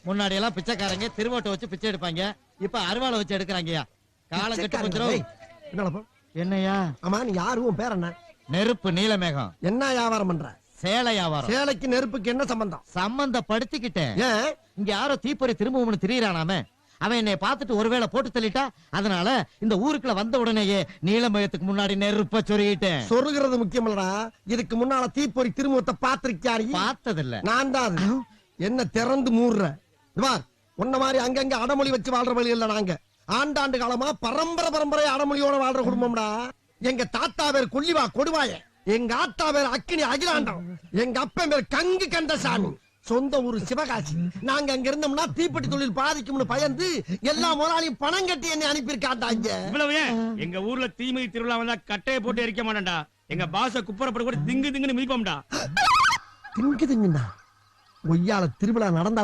முன்னாடி எல்லாம் பிச்சைக்காரங்க திருவோட்டை வச்சு பிச்சை எடுப்பாங்க, இப்ப அருவாளை வச்சு எடுக்கிறாங்கயா. காலம் கட்டு போச்சுரும். என்னையா? ஆமா, நீ யாரு? உன் பேர் என்ன? நெருப்பு நீலமேகம். என்ன வியாபாரம் பண்ற? சேலை வியாபாரம். சேலைக்கு நெருப்புக்கு என்ன சம்பந்தம்? சம்பந்தப்படுத்திக்கிட்டேன். ஏன்? இங்க யாரோ தீப்பொறி திரும்பவும் திரியறானாமே, அவன் என்னை பார்த்துட்டு ஒருவேளை போட்டு தள்ளிட்டா, அதனால இந்த ஊருக்குள்ள வந்த உடனேயே நீலமேகத்துக்கு முன்னாடி நெருப்ப சொருகிட்டேன். சொருகிறது முக்கியம் இல்லடா, இதுக்கு முன்னால தீப்பொறி திருமுகத்தை பாத்திருக்கியாரு? பார்த்ததில்ல. நான் தான். என்ன திறந்து மூடுற? உன்ன மாதிரி அங்கங்க அடமொழி வச்சு வாழ்ற வழி இல்ல. நாங்க ஆண்டாண்டு காலமா பரம்பரை அடமொழியோட வாழ்ற குடும்பம்டா. எங்க தாத்தா பேர் கொல்லிவா கொடுவாய, எங்க ஆத்தா பேர் அக்கினி அகிலாண்டம், எங்க அப்பன் பேர் கங்கு கந்தசாமி. சொந்த ஊரு சிவகாசி. நாங்க அங்க இருந்தோம்னா தீப்பெட்டி தொழில் பாதிக்கும்னு பயந்து எல்லா முதலாளியும் பணம் கட்டி என்ன அனுப்பியிருக்காண்டாங்க. எங்க ஊர்ல தீமை திருவிழா வந்தா கட்டையை போட்டு எரிக்க மாட்டேன்டா. எங்க பாச குப்பரப்பட கூட திங்கு திங்குன்னு மிதிப்போம்டா. திங்கு திங்குன்னா ஒய்யால திருவிழா நடந்தா